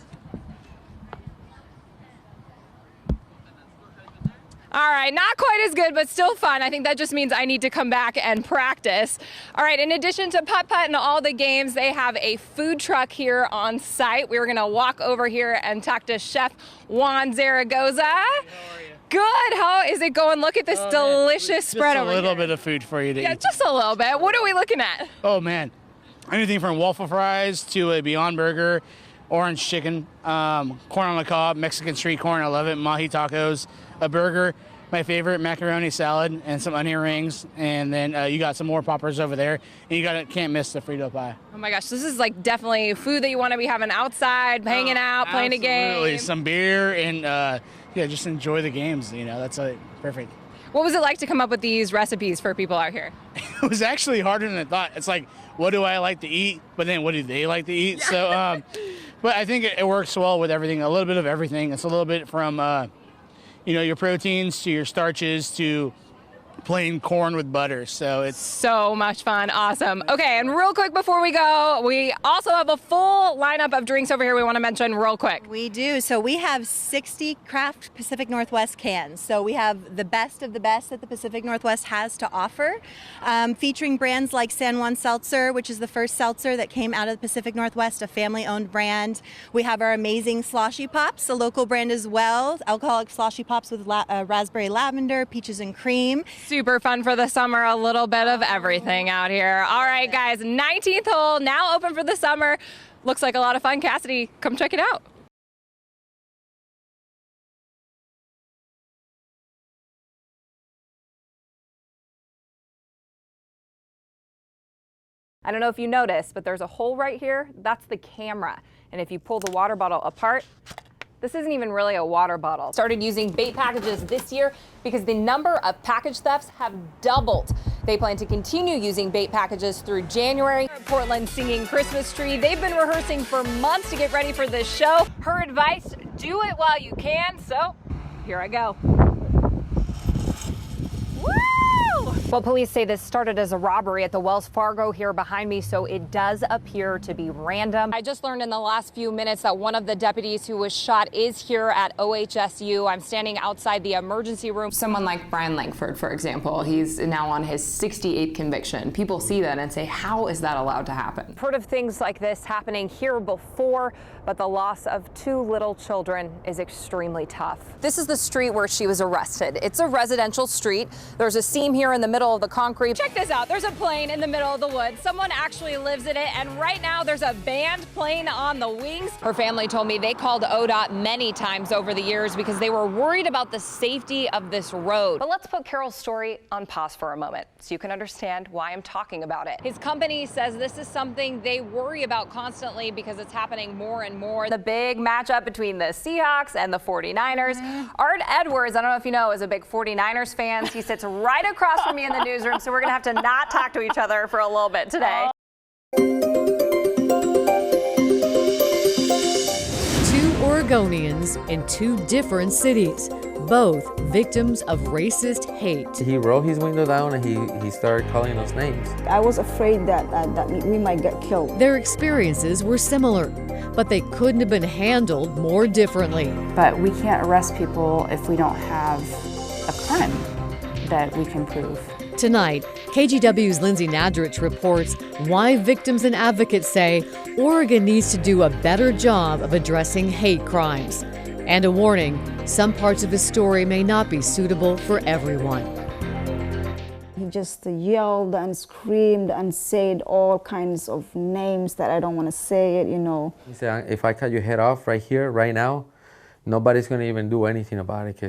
All right, not quite as good, but still fun. I think that just means I need to come back and practice. All right, in addition to putt-putt and all the games, they have a food truck here on site. We're gonna walk over here and talk to Chef Juan Zaragoza. How are you? Good, how is it going? Look at this delicious spread over here. Just a little bit of food for you to eat. Yeah, just a little bit. What are we looking at? Oh man, anything from waffle fries to a Beyond Burger, orange chicken, corn on the cob, Mexican street corn, I love it, mahi tacos, a burger, my favorite, macaroni salad, and some onion rings, and then you got some more poppers over there, and you can't miss the Frito pie. Oh my gosh, this is like definitely food that you want to be having outside, hanging out, playing a game. Absolutely, some beer, and just enjoy the games, that's perfect. What was it like to come up with these recipes for people out here? It was actually harder than I thought. It's like, what do I like to eat? But then what do they like to eat? So, but I think it works well with everything, a little bit of everything. It's a little bit from, your proteins to your starches to plain corn with butter. So it's So much fun. Awesome. Okay, and real quick before we go, we also have a full lineup of drinks over here we want to mention real quick. We do. So we have 60 craft Pacific Northwest cans. So we have the best of the best that the Pacific Northwest has to offer, featuring brands like San Juan Seltzer, which is the first seltzer that came out of the Pacific Northwest, a family-owned brand. We have our amazing Sloshy Pops, a local brand as well, alcoholic Sloshy Pops with raspberry lavender, peaches and cream. Super fun for the summer, a little bit of everything out here. All right, guys, 19th hole, now open for the summer. Looks like a lot of fun. Cassidy, come check it out. I don't know if you noticed, but there's a hole right here. That's the camera. And if you pull the water bottle apart, this isn't even really a water bottle. Started using bait packages this year because the number of package thefts have doubled. They plan to continue using bait packages through January. Portland singing Christmas Tree. They've been rehearsing for months to get ready for this show. Her advice, do it while you can. So here I go. Well, police say this started as a robbery at the Wells Fargo here behind me, so it does appear to be random. I just learned in the last few minutes that one of the deputies who was shot is here at OHSU. I'm standing outside the emergency room. Someone like Brian Langford, for example, he's now on his 68th conviction. People see that and say, how is that allowed to happen? Heard of things like this happening here before, but the loss of 2 little children is extremely tough. This is the street where she was arrested. It's a residential street. There's a seam here in the middle of the concrete. Check this out. There's a plane in the middle of the woods. Someone actually lives in it, and right now there's a band playing on the wings. Her family told me they called ODOT many times over the years because they were worried about the safety of this road. But let's put Carol's story on pause for a moment so you can understand why I'm talking about it. His company says this is something they worry about constantly because it's happening more and more. The big matchup between the Seahawks and the 49ers. Art Edwards, I don't know if you know, is a big 49ers fan. He sits right across from me in the newsroom, so we're gonna have to not talk to each other for a little bit today. 2 Oregonians in 2 different cities, both victims of racist hate. He rolled his window down and he started calling us names. I was afraid that we might get killed. Their experiences were similar, but they couldn't have been handled more differently. But we can't arrest people if we don't have a crime that we can prove. Tonight, KGW's Lindsay Nadrich reports why victims and advocates say Oregon needs to do a better job of addressing hate crimes. And a warning, some parts of his story may not be suitable for everyone. He just yelled and screamed and said all kinds of names that I don't want to say it, you know. He said, if I cut your head off right here, right now, nobody's going to even do anything about it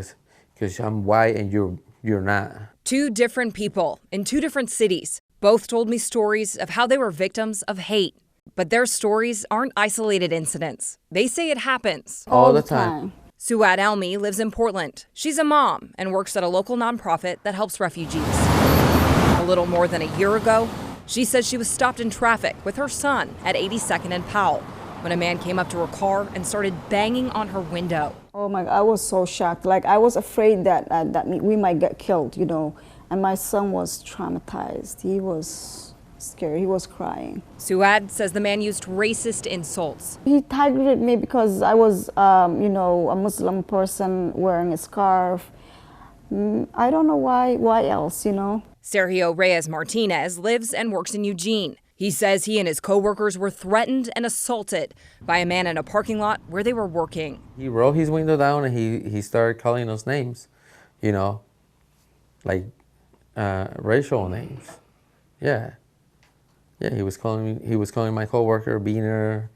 because I'm white and you're not. 2 different people in 2 different cities. Both told me stories of how they were victims of hate. But their stories aren't isolated incidents. They say it happens. All the time. Suad Elmi lives in Portland. She's a mom and works at a local nonprofit that helps refugees. A little more than a year ago, she says she was stopped in traffic with her son at 82nd and Powell when a man came up to her car and started banging on her window. Oh my, I was so shocked. Like, I was afraid that we might get killed, you know. And my son was traumatized. He was scared. He was crying. Suad says the man used racist insults. He targeted me because I was, you know, a Muslim person wearing a scarf. I don't know why else, you know. Sergio Reyes Martinez lives and works in Eugene. He says he and his coworkers were threatened and assaulted by a man in a parking lot where they were working. He rolled his window down and he started calling us names, you know, like racial names. Yeah, he was calling my coworker beaner,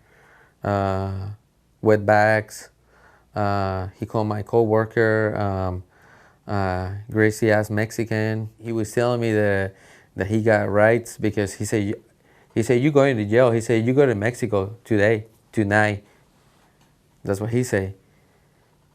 wetbacks. He called my coworker greasy ass Mexican. He was telling me that he got rights because he said you going to jail. He said you go to Mexico tonight. That's what he said.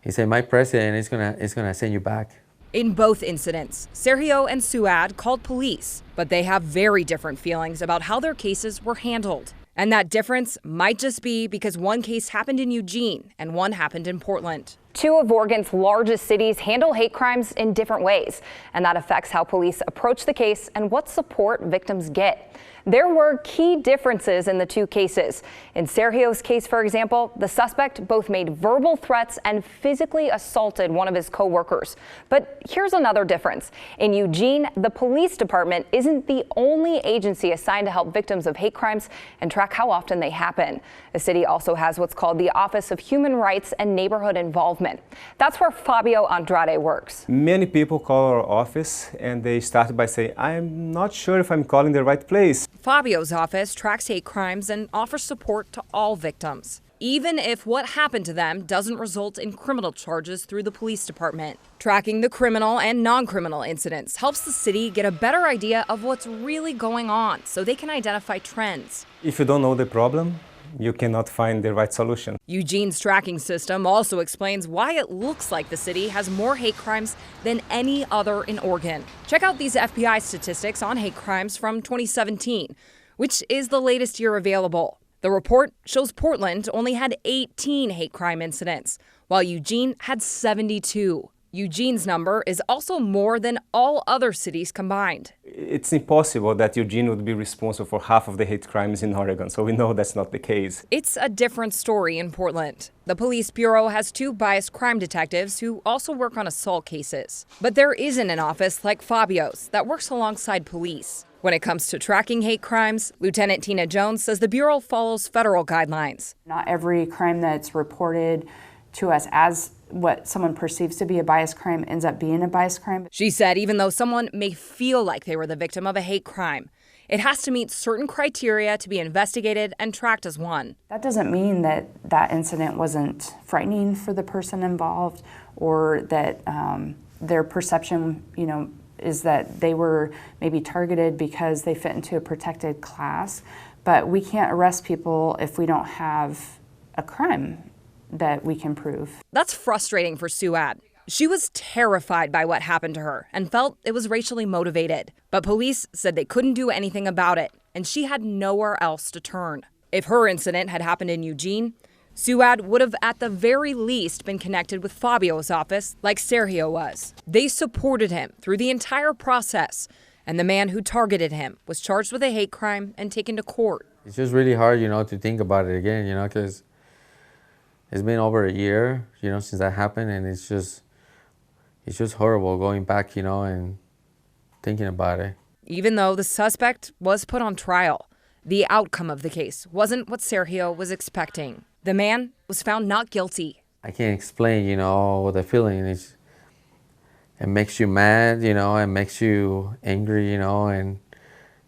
He said my president is gonna send you back. In both incidents, Sergio and Suad called police, but they have very different feelings about how their cases were handled. And that difference might just be because one case happened in Eugene and one happened in Portland. Two of Oregon's largest cities handle hate crimes in different ways, and that affects how police approach the case and what support victims get. There were key differences in the two cases. In Sergio's case, for example, the suspect both made verbal threats and physically assaulted one of his co-workers. But here's another difference. In Eugene, the police department isn't the only agency assigned to help victims of hate crimes and track how often they happen. The city also has what's called the Office of Human Rights and Neighborhood Involvement. That's where Fabio Andrade works. Many people call our office and they start by saying, I'm not sure if I'm calling the right place. Fabio's office tracks hate crimes and offers support to all victims, even if what happened to them doesn't result in criminal charges through the police department. Tracking the criminal and non-criminal incidents helps the city get a better idea of what's really going on so they can identify trends. If you don't know the problem, you cannot find the right solution. Eugene's tracking system also explains why it looks like the city has more hate crimes than any other in Oregon. Check out these FBI statistics on hate crimes from 2017, which is the latest year available. The report shows Portland only had 18 hate crime incidents, while Eugene had 72. Eugene's number is also more than all other cities combined. It's impossible that Eugene would be responsible for half of the hate crimes in Oregon, so we know that's not the case. It's a different story in Portland. The police bureau has 2 biased crime detectives who also work on assault cases. But there isn't an office like Fabio's that works alongside police. When it comes to tracking hate crimes, Lieutenant Tina Jones says the bureau follows federal guidelines. Not every crime that's reported to us as what someone perceives to be a biased crime ends up being a biased crime. She said even though someone may feel like they were the victim of a hate crime, it has to meet certain criteria to be investigated and tracked as one. That doesn't mean that that incident wasn't frightening for the person involved or that their perception, is that they were maybe targeted because they fit into a protected class. But we can't arrest people if we don't have a crime that we can prove. That's frustrating for Suad. She was terrified by what happened to her and felt it was racially motivated. But police said they couldn't do anything about it, and she had nowhere else to turn. If her incident had happened in Eugene, Suad would have at the very least been connected with Fabio's office like Sergio was. They supported him through the entire process, and the man who targeted him was charged with a hate crime and taken to court. It's just really hard, to think about it again, because it's been over a year, since that happened, and it's just horrible going back, and thinking about it. Even though the suspect was put on trial, the outcome of the case wasn't what Sergio was expecting. The man was found not guilty. I can't explain, what the feeling is. It makes you mad, it makes you angry, and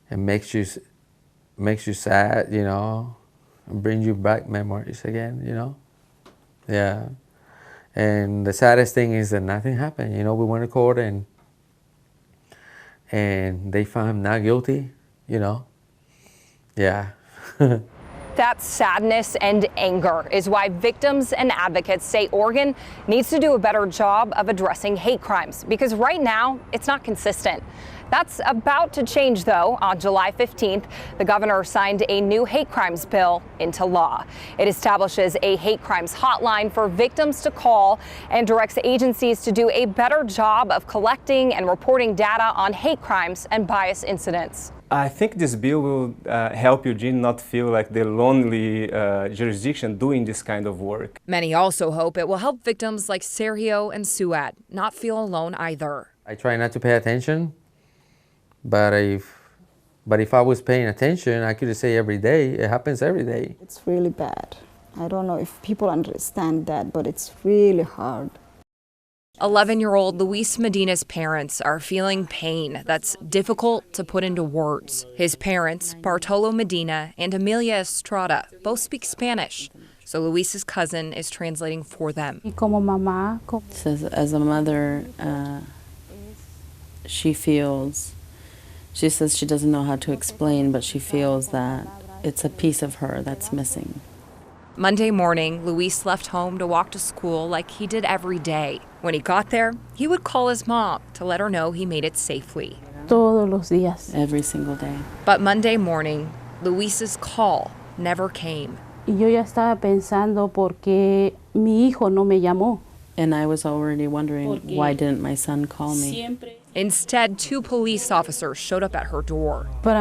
it makes you sad, and brings you back memories again, Yeah. And the saddest thing is that nothing happened. We went to court and they found him not guilty, Yeah. That sadness and anger is why victims and advocates say Oregon needs to do a better job of addressing hate crimes, because right now it's not consistent. That's about to change, though. On July 15th, the governor signed a new hate crimes bill into law. It establishes a hate crimes hotline for victims to call and directs agencies to do a better job of collecting and reporting data on hate crimes and bias incidents. I think this bill will help Eugene not feel like the lonely jurisdiction doing this kind of work. Many also hope it will help victims like Sergio and Suad not feel alone either. I try not to pay attention, but if I was paying attention, I could say every day. It happens every day. It's really bad. I don't know if people understand that, but it's really hard. 11-year-old Luis Medina's parents are feeling pain that's difficult to put into words. His parents, Bartolo Medina and Emilia Estrada, both speak Spanish, so Luis's cousin is translating for them. Says as a mother, she says she doesn't know how to explain, but she feels that it's a piece of her that's missing. Monday morning, Luis left home to walk to school like he did every day. When he got there, he would call his mom to let her know he made it safely. Todos los días. Every single day. But Monday morning, Luis's call never came. Y yo ya estaba pensando por qué mi hijo no me llamó. And I was already wondering, why didn't my son call me? Instead, 2 police officers showed up at her door. For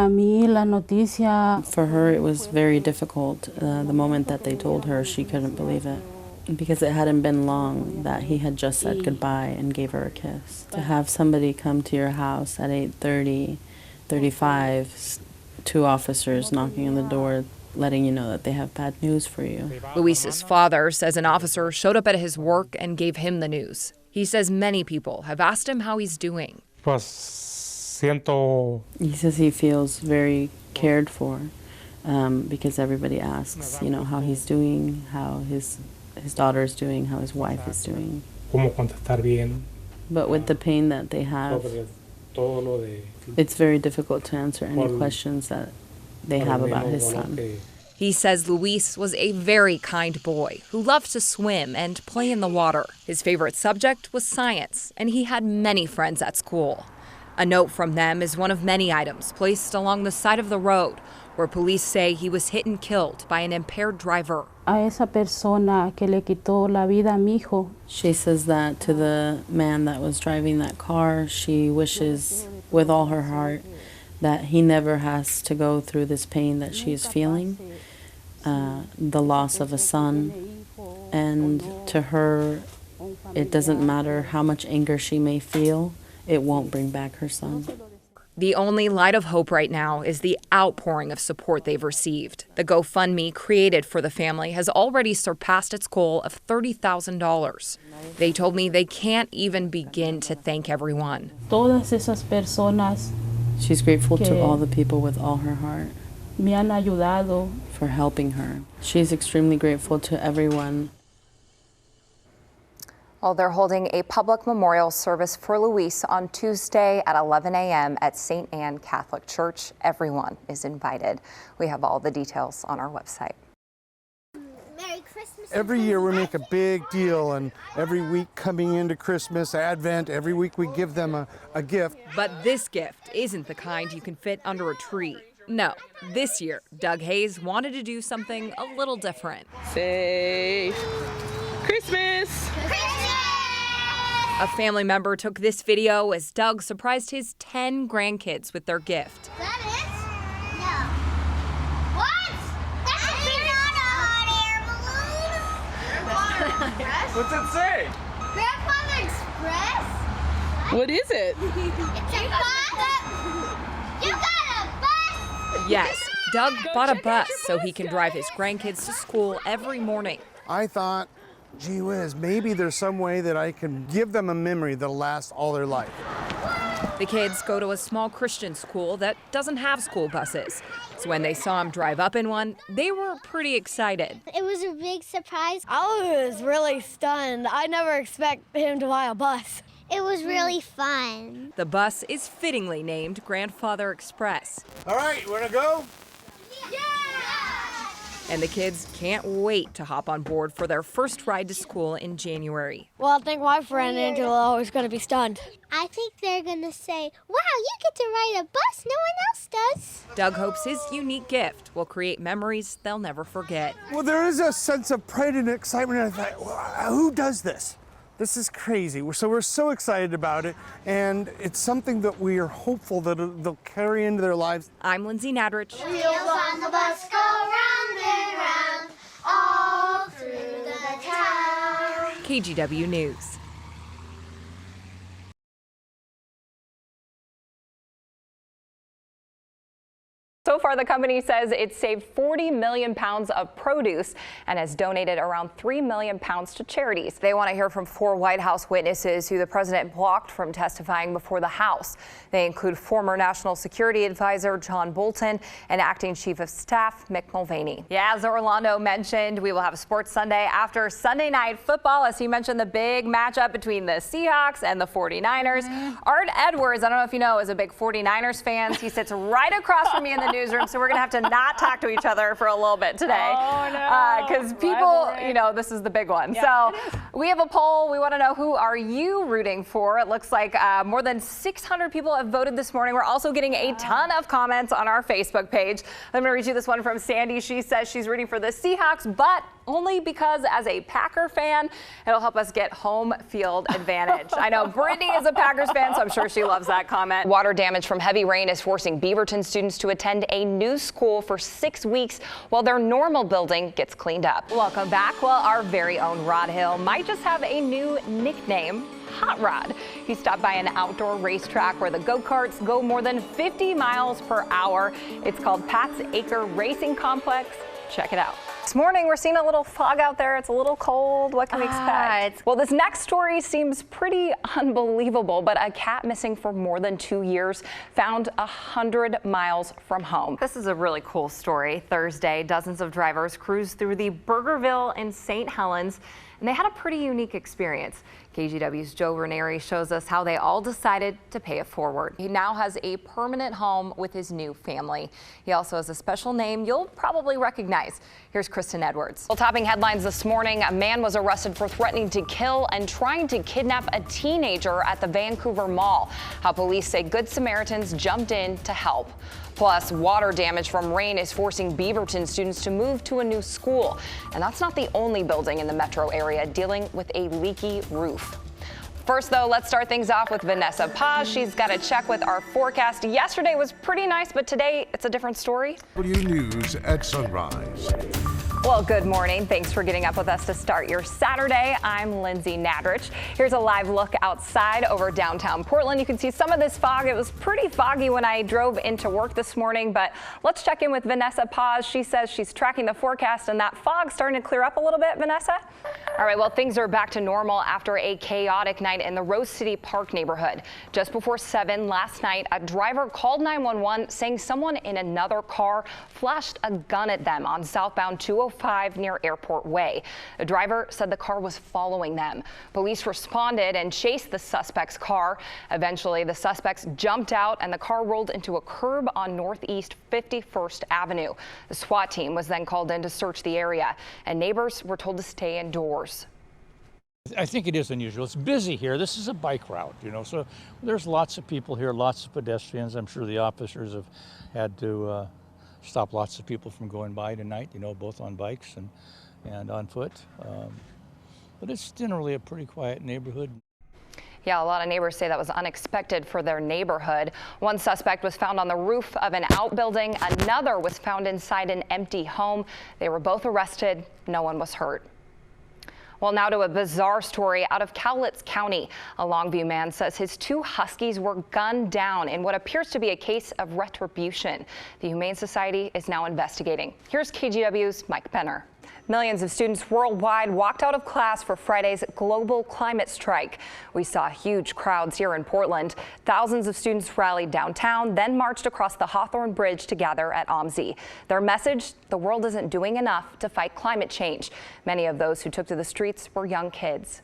her, it was very difficult. The moment that they told her, she couldn't believe it. Because it hadn't been long that he had just said goodbye and gave her a kiss. To have somebody come to your house at 8:30, 35, 2 officers knocking on the door, letting you know that they have bad news for you. Luis's father says an officer showed up at his work and gave him the news. He says many people have asked him how he's doing. He says he feels very cared for because everybody asks, how he's doing, how his daughter's doing, how his wife is doing. But with the pain that they have, it's very difficult to answer any questions that they have about his son. He says Luis was a very kind boy who loved to swim and play in the water. His favorite subject was science, and he had many friends at school. A note from them is one of many items placed along the side of the road, where police say he was hit and killed by an impaired driver. She says that to the man that was driving that car, she wishes with all her heart that he never has to go through this pain that she is feeling, the loss of a son. And to her, it doesn't matter how much anger she may feel, it won't bring back her son. The only light of hope right now is the outpouring of support they've received. The GoFundMe created for the family has already surpassed its goal of $30,000. They told me they can't even begin to thank everyone. She's grateful to all the people with all her heart for helping her. She's extremely grateful to everyone. Well, they're holding a public memorial service for Luis on Tuesday at 11 a.m. at St. Anne Catholic Church. Everyone is invited. We have all the details on our website. Merry Christmas. Every year we make a big deal, and every week coming into Christmas, Advent, every week we give them a gift. But this gift isn't the kind you can fit under a tree. No, this year, Doug Hayes wanted to do something a little different. Say Christmas! A family member took this video as Doug surprised his 10 grandkids with their gift. That is? No. What? That's not a hot air balloon. What's it say? Grandfather Express? What is it? It's a bus. You got a bus? Yes, Doug bought a bus so he can drive his grandkids to school every morning. I thought, gee whiz, maybe there's some way that I can give them a memory that'll last all their life. The kids go to a small Christian school that doesn't have school buses. So when they saw him drive up in one, they were pretty excited. It was a big surprise. I was really stunned. I never expect him to buy a bus. It was really fun. The bus is fittingly named Grandfather Express. All right, you wanna go? And the kids can't wait to hop on board for their first ride to school in January. Well, I think my friend Angela is going to be stunned. I think they're going to say, wow, you get to ride a bus. No one else does. Doug hopes his unique gift will create memories they'll never forget. Well, there is a sense of pride and excitement. I thought, well, who does this? This is crazy. So we're so excited about it, and it's something that we are hopeful that they'll carry into their lives. I'm Lindsay Nadrich. Wheels on the bus go round and round, all through the town. KGW News. So far, the company says it's saved 40 million pounds of produce and has donated around 3 million pounds to charities. They want to hear from 4 White House witnesses who the president blocked from testifying before the House. They include former National Security Advisor John Bolton and Acting Chief of Staff Mick Mulvaney. Yeah, as Orlando mentioned, we will have a Sports Sunday after Sunday Night Football. As he mentioned, the big matchup between the Seahawks and the 49ers. Art Edwards, I don't know if you know, is a big 49ers fan. He sits right across from me in the newsroom, so we're gonna have to not talk to each other for a little bit today. Oh no! Because people, you know, this is the big one. Yeah, so we have a poll. We want to know, who are you rooting for? It looks like more than 600 people have voted this morning. We're also getting a ton of comments on our Facebook page. I'm gonna read you this one from Sandy. She says she's rooting for the Seahawks, but only because as a Packer fan, it'll help us get home field advantage. I know Brittany is a Packers fan, so I'm sure she loves that comment. Water damage from heavy rain is forcing Beaverton students to attend a new school for 6 weeks while their normal building gets cleaned up. Welcome back. Well, our very own Rod Hill might just have a new nickname. Hot Rod. He stopped by an outdoor racetrack where the go-karts go more than 50 miles per hour. It's called Pat's Acre Racing Complex. Check it out. This morning, we're seeing a little fog out there. It's a little cold. What can we expect? Well, this next story seems pretty unbelievable, but a cat missing for more than 2 years found 100 miles from home. This is a really cool story. Thursday, dozens of drivers cruised through the Burgerville in St. Helens, and they had a pretty unique experience. KGW's Joe Ranieri shows us how they all decided to pay it forward. He now has a permanent home with his new family. He also has a special name you'll probably recognize. Here's Kristen Edwards. Well, topping headlines this morning, a man was arrested for threatening to kill and trying to kidnap a teenager at the Vancouver Mall. How police say Good Samaritans jumped in to help. Plus, water damage from rain is forcing Beaverton students to move to a new school. And that's not the only building in the metro area dealing with a leaky roof. First, though, let's start things off with Vanessa Paz. She's got to check with our forecast. Yesterday was pretty nice, but today it's a different story. News at sunrise. Well, good morning. Thanks for getting up with us to start your Saturday. I'm Lindsay Nadrich. Here's a live look outside over downtown Portland. You can see some of this fog. It was pretty foggy when I drove into work this morning, but let's check in with Vanessa Paz. She says she's tracking the forecast and that fog's starting to clear up a little bit, Vanessa. All right, well, things are back to normal after a chaotic night in the Rose City Park neighborhood. Just before 7 last night, a driver called 911 saying someone in another car flashed a gun at them on southbound 205 near Airport Way. The driver said the car was following them. Police responded and chased the suspect's car. Eventually, the suspects jumped out and the car rolled into a curb on Northeast 51st Avenue. The SWAT team was then called in to search the area, and neighbors were told to stay indoors. I think it is unusual. It's busy here. This is a bike route, so there's lots of people here, lots of pedestrians. I'm sure the officers have had to stop lots of people from going by tonight, both on bikes and on foot. But it's generally a pretty quiet neighborhood. Yeah, a lot of neighbors say that was unexpected for their neighborhood. One suspect was found on the roof of an outbuilding. Another was found inside an empty home. They were both arrested. No one was hurt. Well, now to a bizarre story out of Cowlitz County. A Longview man says his 2 huskies were gunned down in what appears to be a case of retribution. The Humane Society is now investigating. Here's KGW's Mike Penner. Millions of students worldwide walked out of class for Friday's global climate strike. We saw huge crowds here in Portland. Thousands of students rallied downtown, then marched across the Hawthorne Bridge to gather at OMSI. Their message: the world isn't doing enough to fight climate change. Many of those who took to the streets were young kids.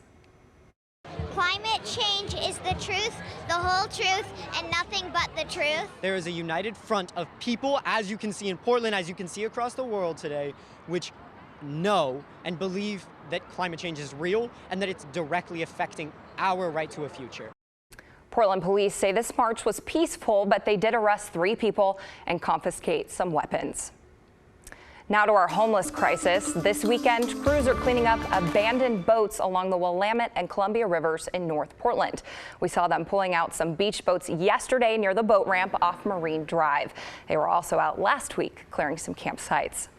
Climate change is the truth, the whole truth, and nothing but the truth. There is a united front of people, as you can see in Portland, as you can see across the world today, which know and believe that climate change is real and that it's directly affecting our right to a future. Portland police say this march was peaceful, but they did arrest 3 people and confiscate some weapons. Now to our homeless crisis. This weekend, crews are cleaning up abandoned boats along the Willamette and Columbia rivers in North Portland. We saw them pulling out some beach boats yesterday near the boat ramp off Marine Drive. They were also out last week clearing some campsites.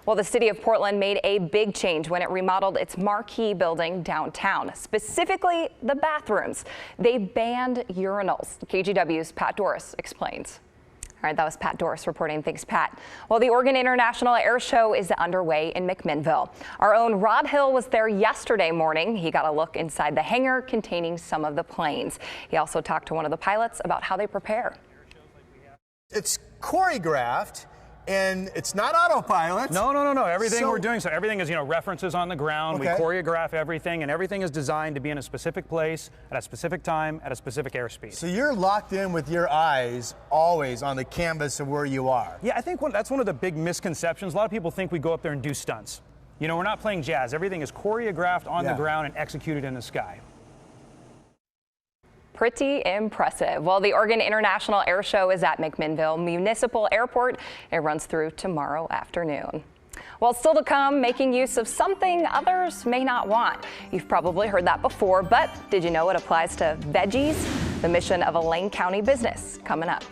Well, the city of Portland made a big change when it remodeled its marquee building downtown, specifically the bathrooms. They banned urinals. KGW's Pat Doris explains. All right, that was Pat Doris reporting. Thanks, Pat. Well, the Oregon International Air Show is underway in McMinnville. Our own Rod Hill was there yesterday morning. He got a look inside the hangar containing some of the planes. He also talked to one of the pilots about how they prepare. It's choreographed. And it's not autopilot. No. Everything we're doing, so everything is, references on the ground. Okay. We choreograph everything, and everything is designed to be in a specific place, at a specific time, at a specific airspeed. So you're locked in with your eyes always on the canvas of where you are. Yeah, I think that's one of the big misconceptions. A lot of people think we go up there and do stunts. We're not playing jazz. Everything is choreographed on the ground and executed in the sky. Pretty impressive. Well, the Oregon International Air Show is at McMinnville Municipal Airport. It runs through tomorrow afternoon. Well, still to come, making use of something others may not want. You've probably heard that before, but did you know it applies to veggies? The mission of a Lane County business coming up.